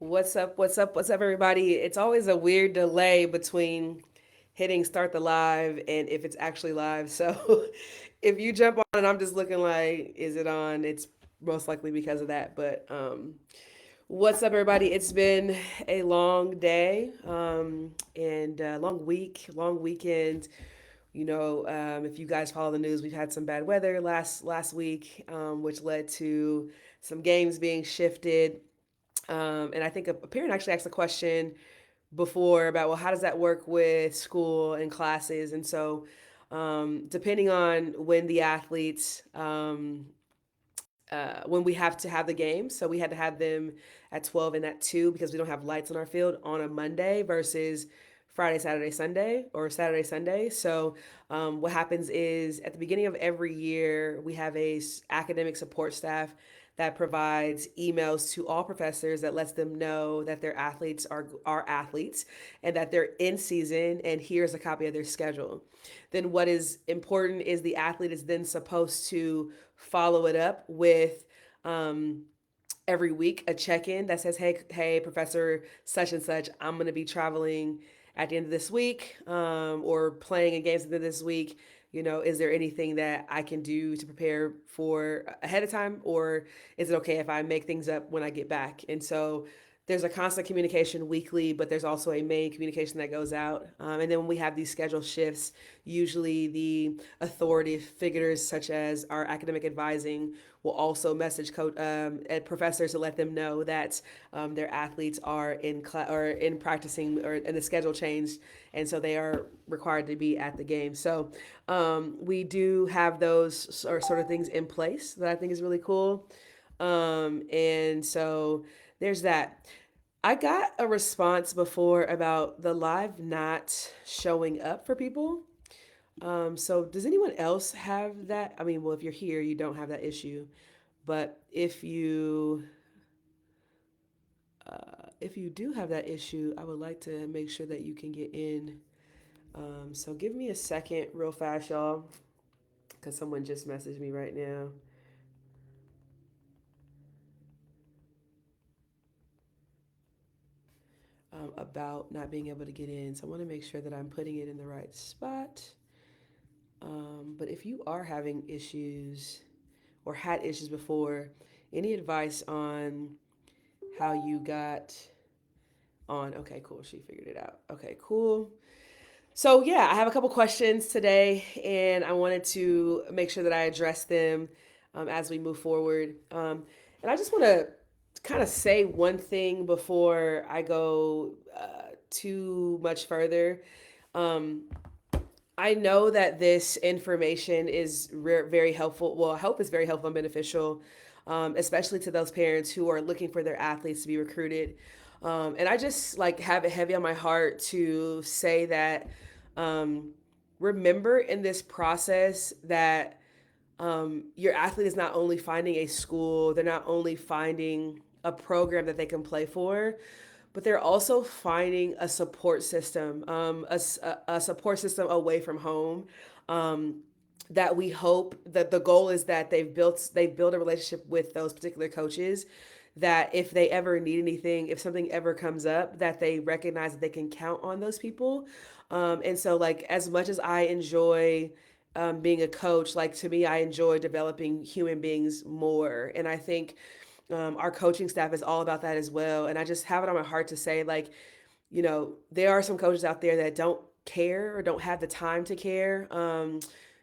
What's up? What's up? What's up, everybody? It's always a weird delay between hitting start the live and if it's actually live. So if you jump on and I'm just looking like, is it on? It's most likely because of that. But what's up, everybody? It's been a long day and long week, long weekend. If you guys follow the news, we've had some bad weather last week, which led to some games being shifted. And I think a parent actually asked a question before about, well, how does that work with school and classes? And so, depending on when the athletes, when we have to have the game, so we had to have them at 12 and at 2 because we don't have lights on our field on a Monday versus Friday, Saturday, Sunday, or Saturday, Sunday. So, what happens is at the beginning of every year, we have a academic support staff that provides emails to all professors that lets them know that their athletes are athletes and that they're in season, and here's a copy of their schedule. Then what is important is the athlete is then supposed to follow it up with every week a check-in that says, hey, Professor such and such, I'm going to be traveling at the end of this week, or playing in games at the end of this week. Is there anything that I can do to prepare for ahead of time, or is it okay if I make things up when I get back? And so there's a constant communication weekly, but there's also a main communication that goes out. And then when we have these schedule shifts, usually the authority figures, such as our academic advising, will also message at professors to let them know that their athletes are in or in practicing, or in the schedule changed, and so they are required to be at the game. So we do have those sort of things in place that I think is really cool. And so there's that. I got a response before about the live not showing up for people. So does anyone else have that? I mean, well, if you're here, you don't have that issue. But if you do have that issue, I would like to make sure that you can get in. So give me a second, real fast, y'all, because someone just messaged me right now about not being able to get in. So I want to make sure that I'm putting it in the right spot. But if you are having issues or had issues before, any advice on how you got on? Okay, cool. She figured it out. Okay, cool. So, yeah, I have a couple questions today, and I wanted to make sure that I address them as we move forward. And I just want to kind of say one thing before I go too much further. Um, I know that this information is very helpful. Well, I hope it's very helpful and beneficial, especially to those parents who are looking for their athletes to be recruited. And I just like have it heavy on my heart to say that, um, remember in this process that your athlete is not only finding a school, they're not only finding a program that they can play for, but they're also finding a support system, a support system away from home. Um, that we hope that the goal is that they've built a relationship with those particular coaches, that if they ever need anything, if something ever comes up, that they recognize that they can count on those people. And so, like, as much as I enjoy being a coach, like, to me, I enjoy developing human beings more. And I think our coaching staff is all about that as well. And I just have it on my heart to say, like, there are some coaches out there that don't care or don't have the time to care,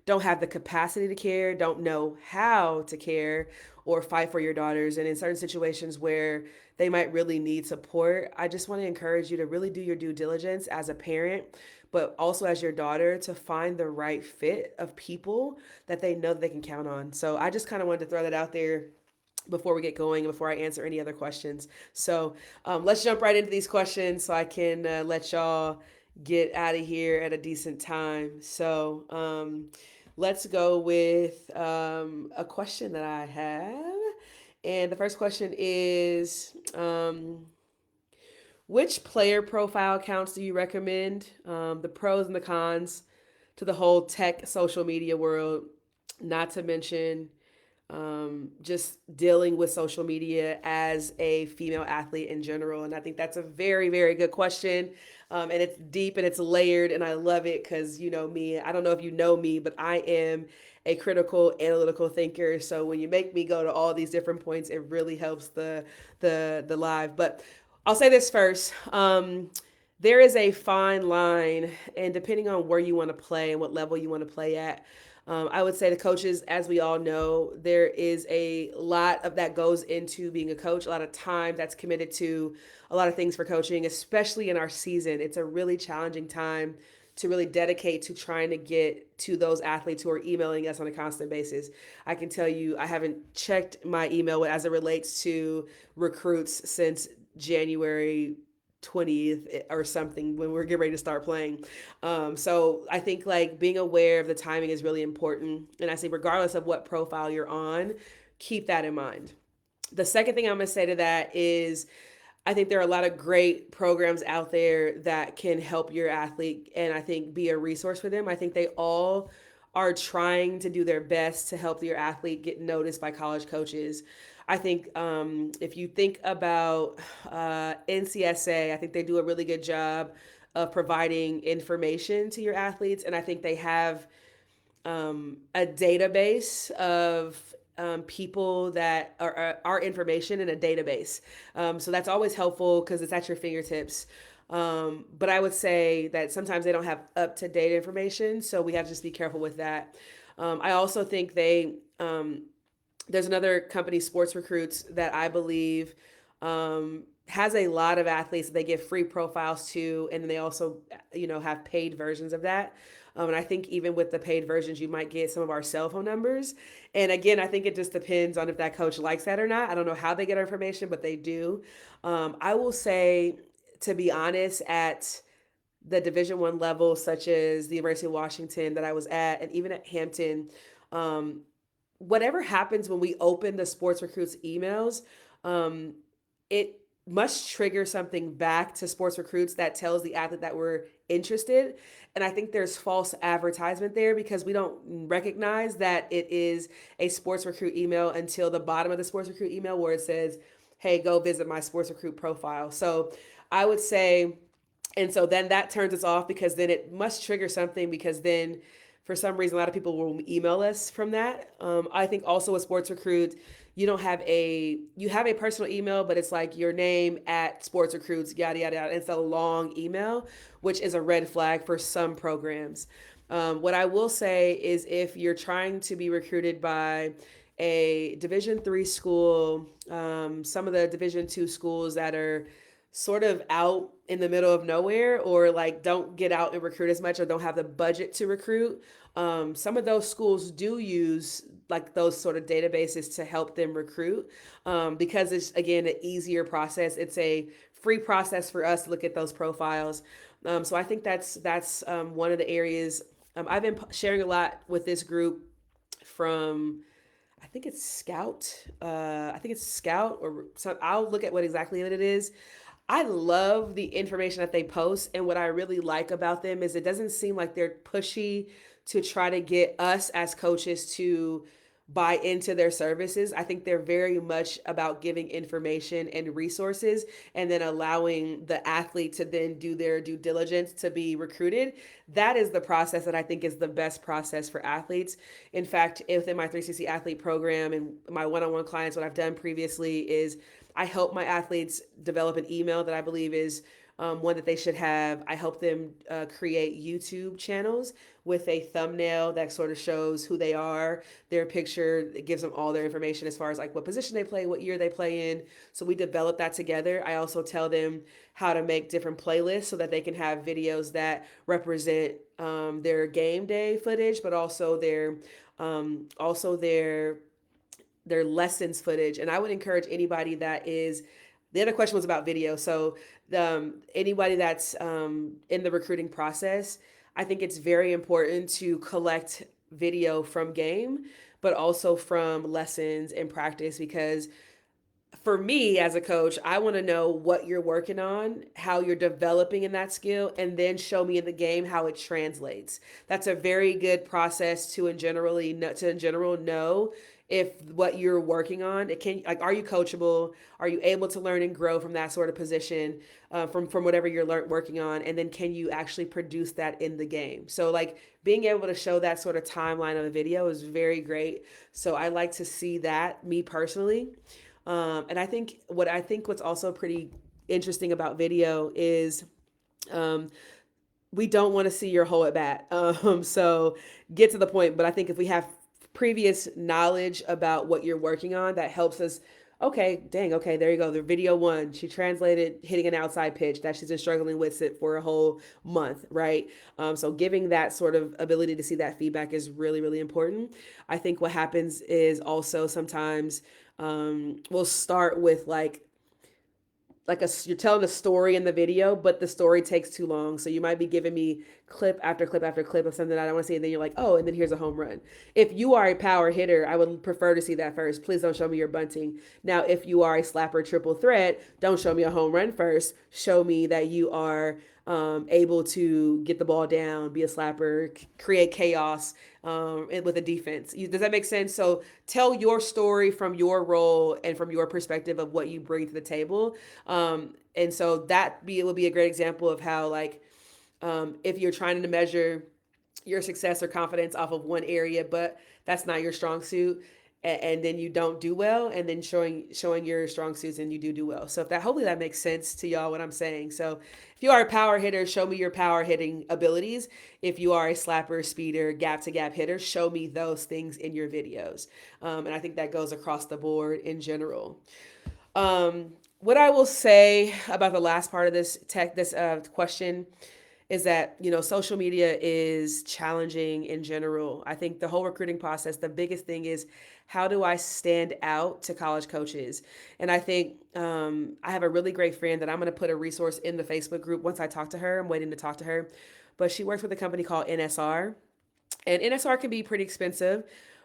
don't have the capacity to care, don't know how to care or fight for your daughters. And in certain situations where they might really need support, I just want to encourage you to really do your due diligence as a parent, but also as your daughter, to find the right fit of people that they know that they can count on. So I just kind of wanted to throw that out there before we get going, before I answer any other questions. So let's jump right into these questions so I can let y'all get out of here at a decent time. So let's go with a question that I have. And the first question is, which player profile accounts do you recommend? The pros and the cons to the whole tech social media world, not to mention just dealing with social media as a female athlete in general? And I think that's a very, very good question. And it's deep and it's layered, and I love it because you know me. I don't know if you know me, but I am a critical, analytical thinker. So when you make me go to all these different points, it really helps the live. But I'll say this first. There is a fine line, and depending on where you want to play and what level you want to play at, I would say the coaches, as we all know, there is a lot of that goes into being a coach, a lot of time that's committed to a lot of things for coaching, especially in our season. It's a really challenging time to really dedicate to trying to get to those athletes who are emailing us on a constant basis. I can tell you, I haven't checked my email as it relates to recruits since January 20th or something when we're getting ready to start playing. So I think like being aware of the timing is really important. And I say, regardless of what profile you're on, keep that in mind. The second thing I'm going to say to that is I think there are a lot of great programs out there that can help your athlete and I think be a resource for them. I think they all are trying to do their best to help your athlete get noticed by college coaches. I think if you think about NCSA, I think they do a really good job of providing information to your athletes. And I think they have a database of people that are our information in a database. So that's always helpful because it's at your fingertips. But I would say that sometimes they don't have up to date information. So we have to just be careful with that. I also think there's another company, Sports Recruits, that I believe has a lot of athletes that they give free profiles to, and then they also, have paid versions of that. And I think even with the paid versions, you might get some of our cell phone numbers. And again, I think it just depends on if that coach likes that or not. I don't know how they get our information, but they do. I will say, to be honest, at the Division I level, such as the University of Washington that I was at, and even at Hampton, um, whatever happens when we open the Sports Recruits emails, um, it must trigger something back to Sports Recruits that tells the athlete that we're interested. And I think there's false advertisement there because we don't recognize that it is a Sports Recruit email until the bottom of the Sports Recruit email where it says, hey, go visit my Sports Recruit profile. So I would say, and so then that turns us off because then it must trigger something because then for some reason a lot of people will email us from that. I think also with Sports Recruit, you have a personal email, but it's like your name at Sports Recruits, yada yada yada. It's a long email, which is a red flag for some programs. What I will say is if you're trying to be recruited by a Division III school, some of the Division II schools that are sort of out in the middle of nowhere or like don't get out and recruit as much or don't have the budget to recruit. Some of those schools do use like those sort of databases to help them recruit because it's again an easier process. It's a free process for us to look at those profiles. So I think that's one of the areas I've been sharing a lot with this group from I think it's Scout. I think it's Scout or some. I'll look at what exactly it is. I love the information that they post, and what I really like about them is it doesn't seem like they're pushy to try to get us as coaches to buy into their services. I think they're very much about giving information and resources and then allowing the athlete to then do their due diligence to be recruited. That is the process that I think is the best process for athletes. In fact, within my 360 athlete program and my one-on-one clients, what I've done previously is I help my athletes develop an email that I believe is one that they should have. I help them create YouTube channels with a thumbnail that sort of shows who they are, their picture. It gives them all their information as far as like what position they play, what year they play in. So we develop that together. I also tell them how to make different playlists so that they can have videos that represent their game day footage, but also their lessons footage. And I would encourage anybody that is, the other question was about video. So anybody that's in the recruiting process, I think it's very important to collect video from game, but also from lessons and practice because for me as a coach, I want to know what you're working on, how you're developing in that skill, and then show me in the game how it translates. That's a very good process to in general know if what you're working on, it can, like, are you coachable? Are you able to learn and grow from that sort of position, from whatever you're working on? And then can you actually produce that in the game? So like being able to show that sort of timeline of a video is very great. So I like to see that, me personally. And I think what's also pretty interesting about video is, um, we don't want to see your whole at bat. So get to the point. But I think if we have previous knowledge about what you're working on, that helps us. Okay, dang, okay, there you go. The video one, she translated hitting an outside pitch that she's been struggling with it for a whole month, right? So giving that sort of ability to see that feedback is really, really important. I think what happens is also sometimes, we'll start with you're telling a story in the video, but the story takes too long. So you might be giving me clip after clip after clip of something that I don't want to see, and then you're like, oh, and then here's a home run. If you are a power hitter, I would prefer to see that first. Please don't show me your bunting. Now, if you are a slapper triple threat, don't show me a home run first. Show me that you are, able to get the ball down, be a slapper, create chaos, with a defense. Does that make sense? So tell your story from your role and from your perspective of what you bring to the table. And so it will be a great example of how, like, if you're trying to measure your success or confidence off of one area, but that's not your strong suit, and then you don't do well, and then showing your strong suits and you do well. So if that hopefully that makes sense to y'all what I'm saying. So if you are a power hitter, show me your power hitting abilities. If you are a slapper, speeder, gap to gap hitter, show me those things in your videos. And I think that goes across the board in general. What I will say about the last part of this question is that, social media is challenging in general. I think the whole recruiting process, the biggest thing is, how do I stand out to college coaches? And I think, I have a really great friend that I'm going to put a resource in the Facebook group once I talk to her. I'm waiting to talk to her, but she works with a company called NSR, and NSR can be pretty expensive.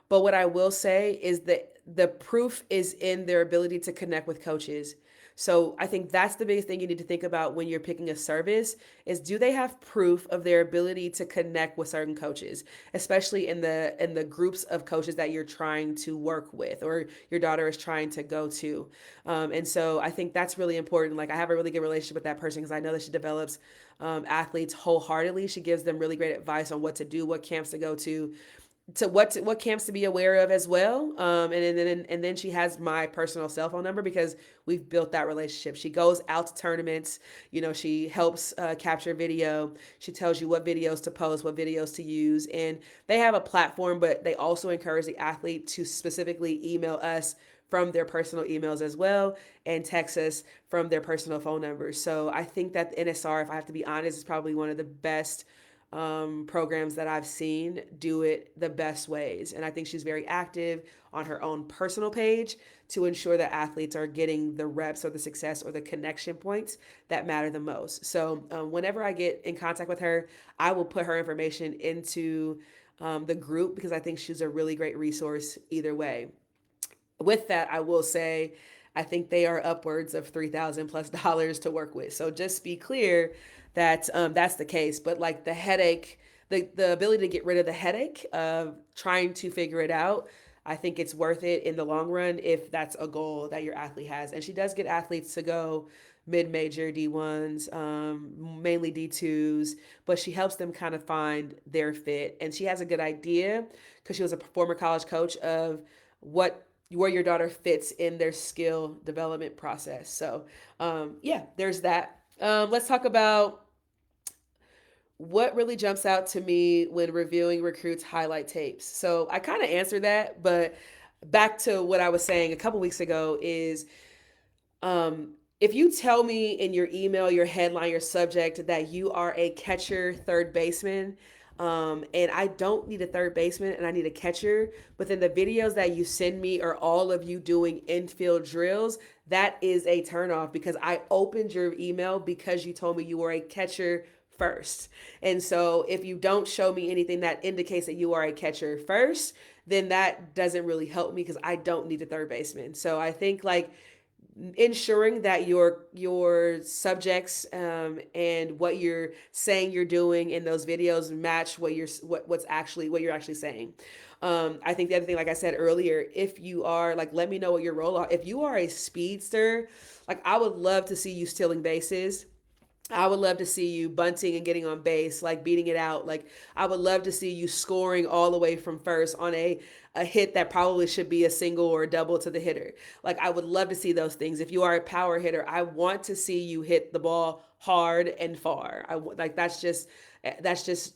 But what I will say is that the proof is in their ability to connect with coaches. So I think that's the biggest thing you need to think about when you're picking a service is, do they have proof of their ability to connect with certain coaches, especially in the groups of coaches that you're trying to work with or your daughter is trying to go to. And so I think that's really important. Like, I have a really good relationship with that person because I know that she develops, athletes wholeheartedly. She gives them really great advice on what to do, what camps to go to what camps to be aware of as well. And then she has my personal cell phone number because we've built that relationship. She goes out to tournaments. She helps, capture video. She tells you what videos to post, what videos to use, and they have a platform, but they also encourage the athlete to specifically email us from their personal emails as well, and text us from their personal phone numbers. So I think that the NSR, if I have to be honest, is probably one of the best, programs that I've seen do it the best ways. And I think she's very active on her own personal page to ensure that athletes are getting the reps or the success or the connection points that matter the most. So, whenever I get in contact with her, I will put her information into, the group because I think she's a really great resource either way. With that, I will say, I think they are upwards of $3,000+ to work with. So just be clear that, that's the case. But like the headache, the ability to get rid of the headache of trying to figure it out, I think it's worth it in the long run if that's a goal that your athlete has. And she does get athletes to go mid-major D1s, mainly D2s, but she helps them kind of find their fit. And she has a good idea because she was a former college coach of where your daughter fits in their skill development process. So, yeah, there's that. Let's talk about what really jumps out to me when reviewing recruits' highlight tapes. So I kind of answered that, but back to what I was saying a couple weeks ago is, if you tell me in your email, your headline, your subject that you are a catcher, third baseman, and I don't need a third baseman and I need a catcher, but then the videos that you send me are all of you doing infield drills, that is a turnoff because I opened your email because you told me you were a catcher first. And so if you don't show me anything that indicates that you are a catcher first, then that doesn't really help me because I don't need a third baseman. So I think, like, ensuring that your subjects and what you're saying you're doing in those videos match what you're actually saying. I think the other thing, like I said earlier, if you are like, let me know what your role are. If you are a speedster, like I would love to see you stealing bases. I would love to see you bunting and getting on base, like beating it out. Like I would love to see you scoring all the way from first on a hit that probably should be a single or a double to the hitter. Like I would love to see those things. If you are a power hitter, I want to see you hit the ball hard and far. Like that's just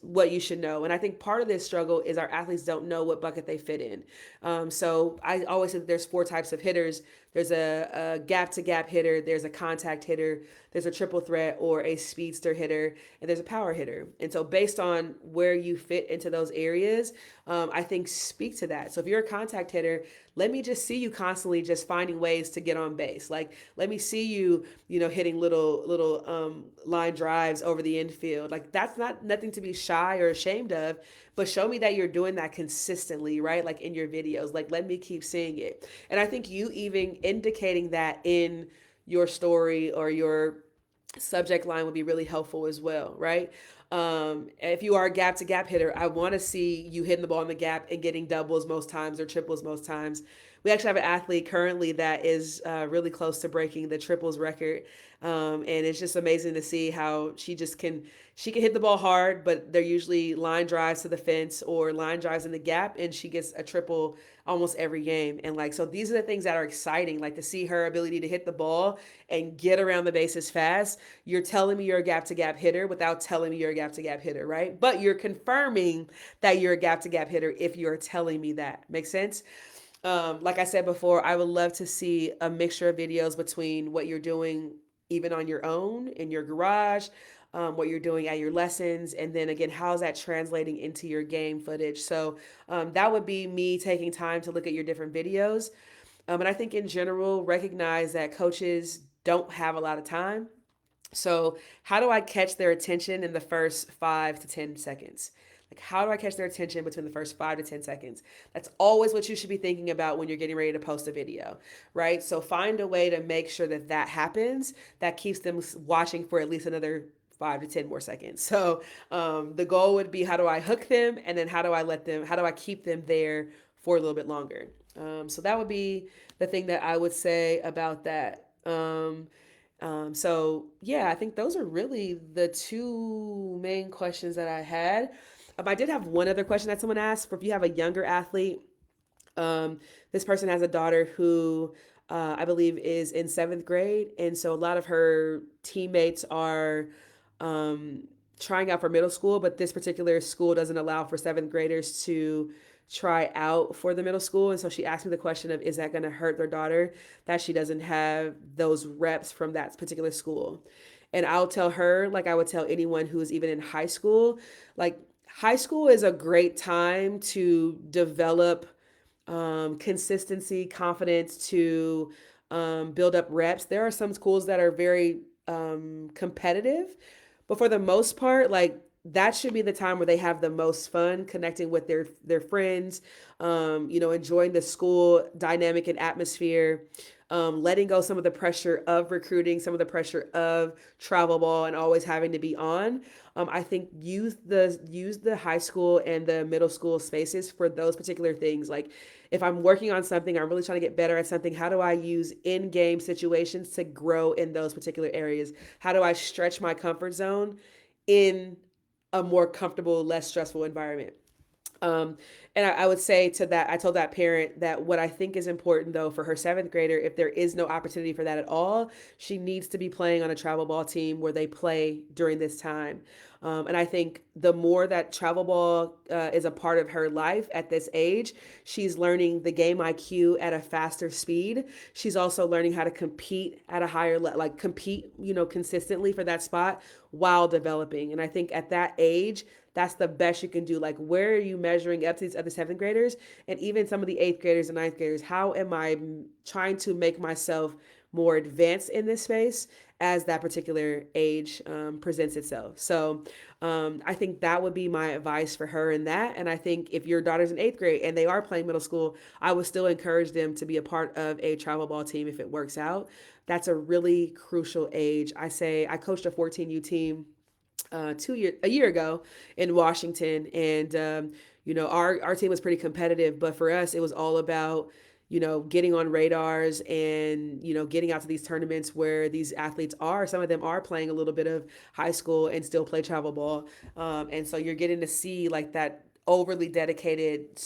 what you should know. And I think part of this struggle is our athletes don't know what bucket they fit in. So I always say that there's four types of hitters. There's a gap to gap hitter, there's a contact hitter, there's a triple threat or a speedster hitter, and there's a power hitter. And so, based on where you fit into those areas, I think speak to that. So, if you're a contact hitter, let me just see you constantly just finding ways to get on base. Like, let me see you, hitting little line drives over the infield. Like, that's not nothing to be shy or ashamed of, but show me that you're doing that consistently, right? Like in your videos, like let me keep seeing it. And I think you even indicating that in your story or your subject line would be really helpful as well, right? If you are a gap to gap hitter, I want to see you hitting the ball in the gap and getting doubles most times or triples most times. We actually have an athlete currently that is really close to breaking the triples record, and it's just amazing to see how she can hit the ball hard, but they're usually line drives to the fence or line drives in the gap, and she gets a triple almost every game. And like, so these are the things that are exciting, like to see her ability to hit the ball and get around the bases fast. You're telling me you're a gap to gap hitter without telling me you're a gap to gap hitter, right? But you're confirming that you're a gap to gap hitter if you're telling me that. Makes sense? Like I said before, I would love to see a mixture of videos between what you're doing even on your own in your garage, what you're doing at your lessons, and then again, how's that translating into your game footage? So that would be me taking time to look at your different videos. And I think in general, recognize that coaches don't have a lot of time. So, how do I catch their attention in the first 5 to 10 seconds? Like, how do I catch their attention between the first 5 to 10 seconds? That's always what you should be thinking about when you're getting ready to post a video, right? So, find a way to make sure that that happens that keeps them watching for at least another 5 to 10 more seconds. So, the goal would be how do I hook them? And then how do I keep them there for a little bit longer? So, that would be the thing that I would say about that. So yeah, I think those are really the two main questions that I had. I did have one other question that someone asked for if you have a younger athlete. This person has a daughter who I believe is in seventh grade, and so a lot of her teammates are um, trying out for middle school, but this particular school doesn't allow for seventh graders to try out for the middle school. And so she asked me the question of, is that going to hurt their daughter that she doesn't have those reps from that particular school? And I'll tell her, like I would tell anyone who's even in high school, like high school is a great time to develop consistency, confidence, to build up reps. There are some schools that are very competitive, but for the most part, like that should be the time where they have the most fun connecting with their friends, enjoying the school dynamic and atmosphere, letting go some of the pressure of recruiting, some of the pressure of travel ball and always having to be on. I think use the high school and the middle school spaces for those particular things. Like if I'm working on something, I'm really trying to get better at something. How do I use in-game situations to grow in those particular areas? How do I stretch my comfort zone in a more comfortable, less stressful environment? Um, and I would say to that, I told that parent that what I think is important though for her seventh grader, if there is no opportunity for that at all, she needs to be playing on a travel ball team where they play during this time. And I think the more that travel ball is a part of her life at this age, she's learning the game IQ at a faster speed. She's also learning how to compete at a higher like compete, consistently for that spot while developing. And I think at that age, that's the best you can do. Like, where are you measuring up to these other seventh graders and even some of the eighth graders and ninth graders? How am I trying to make myself more advanced in this space as that particular age presents itself. So I think that would be my advice for her in that. And I think if your daughter's in eighth grade and they are playing middle school, I would still encourage them to be a part of a travel ball team if it works out. That's a really crucial age. I say I coached a 14U team a year ago in Washington, and our team was pretty competitive, but for us, it was all about getting on radars and getting out to these tournaments where these athletes are. Some of them are playing a little bit of high school and still play travel ball, and so you're getting to see like that overly dedicated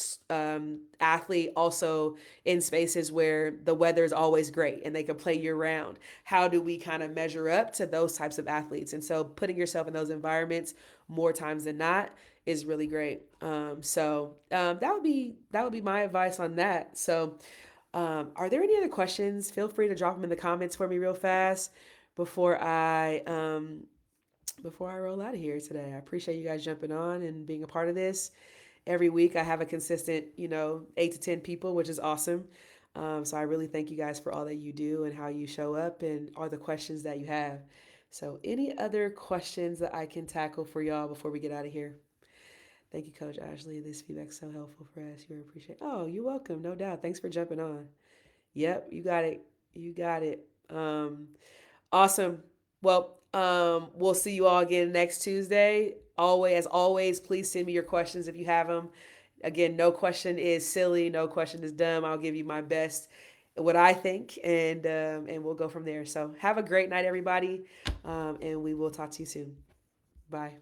athlete also in spaces where the weather is always great and they can play year round. How do we kind of measure up to those types of athletes? And so putting yourself in those environments more times than not is really great. That would be my advice on that. So are there any other questions? Feel free to drop them in the comments for me real fast before I roll out of here today. I appreciate you guys jumping on and being a part of this. Every week I have a consistent, 8 to 10 people, which is awesome. So I really thank you guys for all that you do and how you show up and all the questions that you have. So any other questions that I can tackle for y'all before we get out of here? Thank you, Coach Ashley. This feedback's so helpful for us. You appreciate. Oh, you're welcome. No doubt. Thanks for jumping on. Yep, you got it. You got it. Awesome. Well, we'll see you all again next Tuesday. As always, please send me your questions if you have them. Again, no question is silly, no question is dumb. I'll give you my best, what I think, and we'll go from there. So have a great night, everybody, and we will talk to you soon. Bye.